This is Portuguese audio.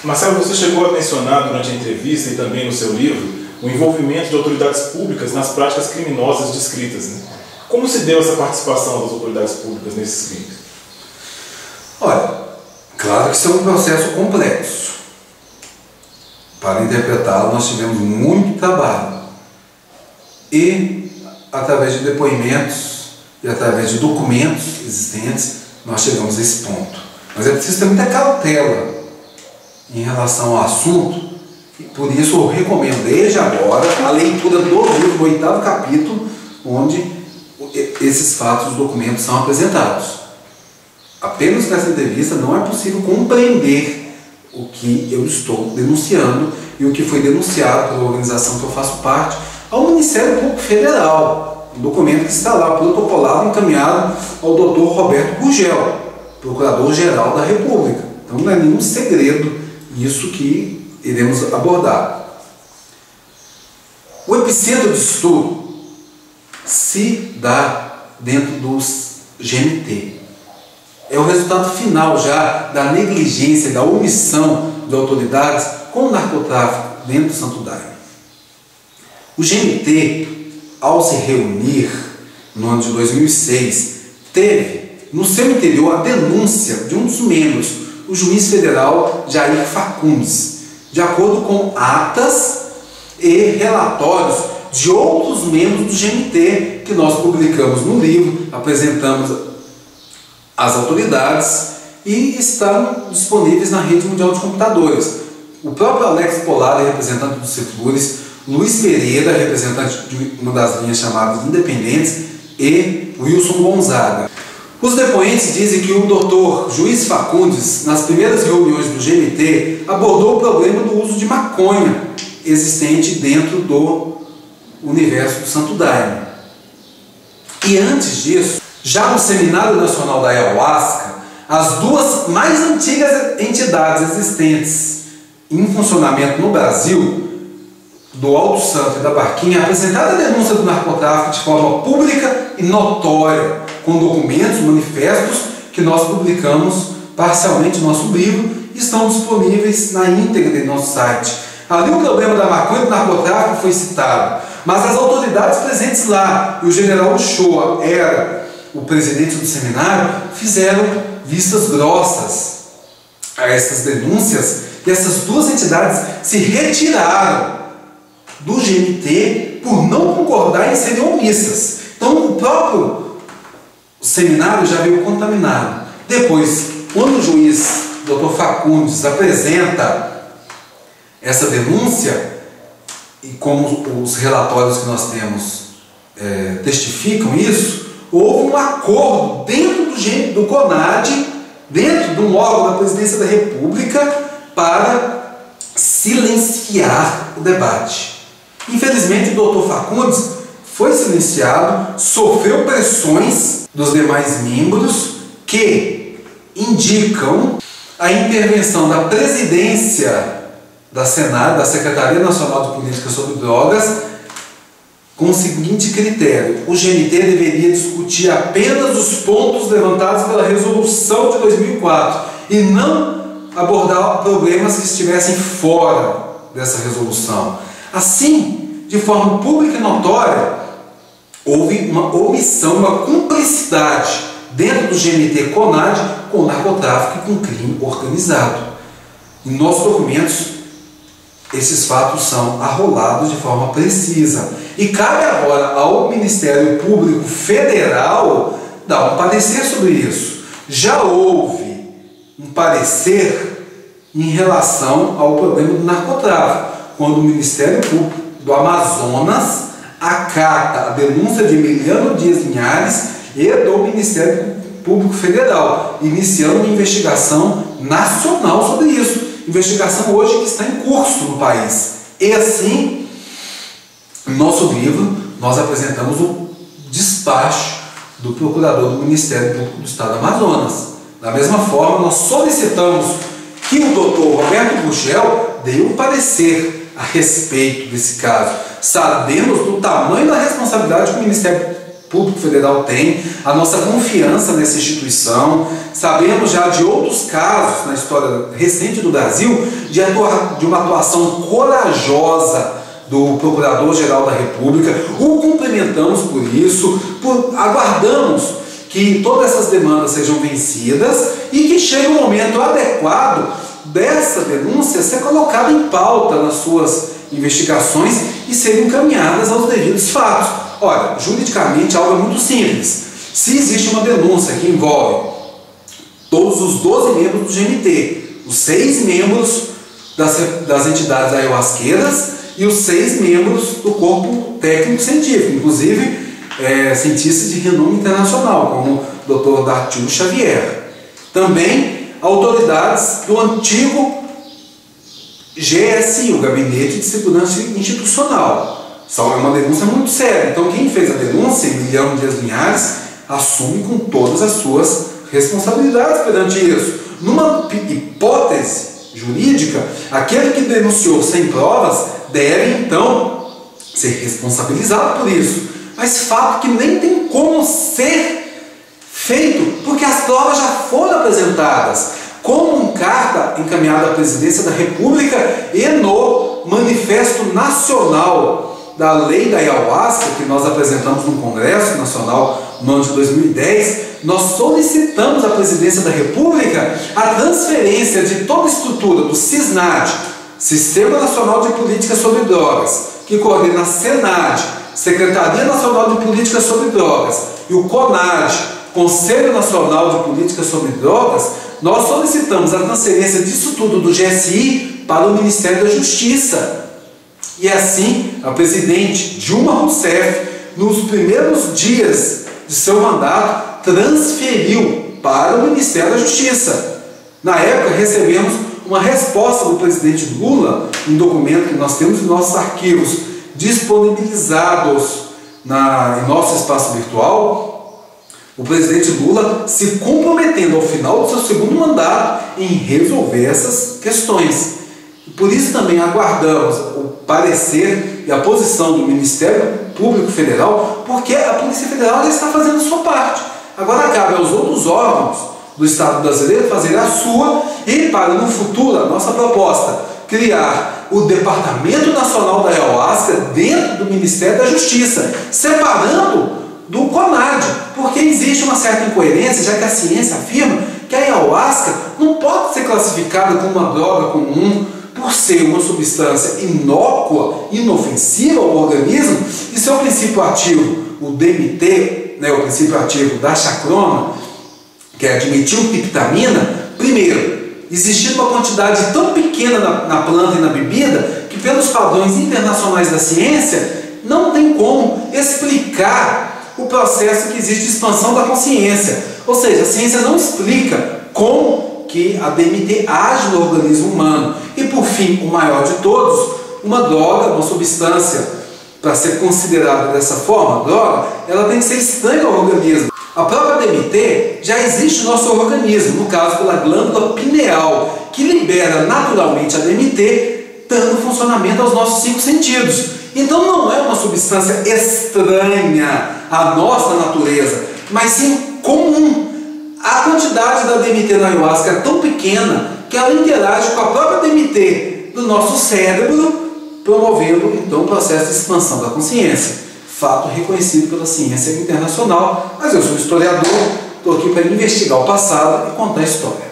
Marcelo, você chegou a mencionar durante a entrevista e também no seu livro o envolvimento de autoridades públicas nas práticas criminosas descritas, né? Como se deu essa participação das autoridades públicas nesses crimes? Olha, claro que isso é um processo complexo. Para interpretá-lo, nós tivemos muito trabalho. E, através de depoimentos e através de documentos existentes, nós chegamos a esse ponto. Mas é preciso ter muita cautela em relação ao assunto. E por isso eu recomendo desde agora a leitura do livro, do 8º capítulo, onde esses fatos, os documentos são apresentados. Apenas nessa entrevista não é possível compreender o que eu estou denunciando e o que foi denunciado pela organização que eu faço parte ao Ministério Público Federal. Um documento que está lá protocolado e encaminhado ao Dr. Roberto Gurgel, Procurador-Geral da República. Então não é nenhum segredo isso que iremos abordar. O epicentro de estudo se dá dentro dos GMT. É o resultado final já da negligência, da omissão de autoridades com o narcotráfico dentro do Santo Daime. O GMT, ao se reunir no ano de 2006, teve no seu interior a denúncia de um dos membros, o juiz federal Jair Facundes, de acordo com atas e relatórios de outros membros do GMT que nós publicamos no livro, apresentamos às autoridades e estão disponíveis na rede mundial de computadores. O próprio Alex Polari, representante do Secures, Luiz Pereira, representante de uma das linhas chamadas Independentes, e Wilson Gonzaga. Os depoentes dizem que o doutor Juiz Facundes, nas primeiras reuniões do GMT, abordou o problema do uso de maconha existente dentro do universo do Santo Daime. E antes disso, já no Seminário Nacional da Ayahuasca, as duas mais antigas entidades existentes em funcionamento no Brasil, do Alto Santo e da Barquinha, apresentaram a denúncia do narcotráfico de forma pública e notória, com documentos, manifestos que nós publicamos parcialmente no nosso livro e estão disponíveis na íntegra do nosso site. Ali o problema da maconha e do narcotráfico foi citado, mas as autoridades presentes lá, e o general Uchoa era o presidente do seminário, fizeram vistas grossas a essas denúncias e essas duas entidades se retiraram do GMT por não concordar em serem omissas. Então o próprio seminário já veio contaminado. Depois, quando o juiz Dr. Facundes apresenta essa denúncia, e como os relatórios que nós temos testificam isso, houve um acordo dentro do CONAD, dentro de um órgão da Presidência da República, para silenciar o debate. Infelizmente, o Dr. Facundes foi silenciado, sofreu pressões dos demais membros que indicam a intervenção da presidência da Senado, da Secretaria Nacional de Política sobre Drogas, com o seguinte critério: o GMT deveria discutir apenas os pontos levantados pela resolução de 2004 e não abordar problemas que estivessem fora dessa resolução. Assim, de forma pública e notória, houve uma omissão, uma cumplicidade dentro do GMT-CONAD com o narcotráfico e com o crime organizado. Em nossos documentos, esses fatos são arrolados de forma precisa. E cabe agora ao Ministério Público Federal dar um parecer sobre isso. Já houve um parecer em relação ao problema do narcotráfico, quando o Ministério Público do Amazonas acata a denúncia de Emiliano Dias Linhares e do Ministério Público Federal, iniciando uma investigação nacional sobre isso. Investigação hoje que está em curso no país. E assim, no nosso livro, nós apresentamos o despacho do Procurador do Ministério Público do Estado do Amazonas. Da mesma forma, nós solicitamos que o Dr. Roberto Gurgel dê um parecer a respeito desse caso. Sabemos do tamanho da responsabilidade que o Ministério Público Federal tem, a nossa confiança nessa instituição. Sabemos já de outros casos na história recente do Brasil de uma atuação corajosa do Procurador-Geral da República. O cumprimentamos por isso, aguardamos que todas essas demandas sejam vencidas e que chegue o momento adequado dessa denúncia ser colocada em pauta nas suas investigações e serem encaminhadas aos devidos fatos. Olha, juridicamente algo é muito simples. Se existe uma denúncia que envolve todos os 12 membros do GMT, os 6 membros das entidades ayahuasqueiras e os 6 membros do corpo técnico-científico, inclusive cientistas de renome internacional, como o Dr. Dartil Xavier. Também autoridades do antigo GSI, o Gabinete de Segurança Institucional. É uma denúncia muito séria. Então, quem fez a denúncia, Emiliano Dias Linhares, assume com todas as suas responsabilidades perante isso. Numa hipótese jurídica, aquele que denunciou sem provas deve, então, ser responsabilizado por isso. Mas fato que nem tem como ser feito, porque as provas já foram apresentadas, como carta encaminhada à Presidência da República e no Manifesto Nacional da Lei da Ayahuasca, que nós apresentamos no Congresso Nacional no ano de 2010, nós solicitamos à Presidência da República a transferência de toda a estrutura do SISNAD, Sistema Nacional de Política sobre Drogas, que coordena a SENAD, Secretaria Nacional de Política sobre Drogas, e o CONAD, Conselho Nacional de Política sobre Drogas. Nós solicitamos a transferência disso tudo do GSI para o Ministério da Justiça. E assim, a presidente Dilma Rousseff, nos primeiros dias de seu mandato, transferiu para o Ministério da Justiça. Na época, recebemos uma resposta do presidente Lula, um documento que nós temos em nossos arquivos disponibilizados em nosso espaço virtual, o presidente Lula se comprometendo ao final do seu segundo mandato em resolver essas questões. Por isso também aguardamos o parecer e a posição do Ministério Público Federal, porque a Polícia Federal já está fazendo a sua parte. Agora cabe aos outros órgãos do Estado brasileiro fazer a sua e, para no futuro, a nossa proposta, criar o Departamento Nacional da Ayahuasca dentro do Ministério da Justiça, separando do CONAD, porque existe uma certa incoerência, já que a ciência afirma que a Ayahuasca não pode ser classificada como uma droga comum, por ser uma substância inócua, inofensiva ao organismo, e seu princípio ativo, o DMT, o princípio ativo da chacrona, que é a dimetiltriptamina, primeiro, existir uma quantidade tão pequena na planta e na bebida, que pelos padrões internacionais da ciência, não tem como explicar o processo que existe de expansão da consciência. Ou seja, a ciência não explica como que a DMT age no organismo humano. E por fim, o maior de todos, uma droga, uma substância, para ser considerada dessa forma, droga, ela tem que ser estranha ao organismo. A própria DMT já existe no nosso organismo, no caso pela glândula pineal, que libera naturalmente a DMT, dando funcionamento aos nossos 5 sentidos. Então não é uma substância estranha à nossa natureza, mas sim comum. A quantidade da DMT na ayahuasca é tão pequena que ela interage com a própria DMT do nosso cérebro, promovendo então o processo de expansão da consciência. Fato reconhecido pela ciência internacional, mas eu sou historiador, estou aqui para investigar o passado e contar a história.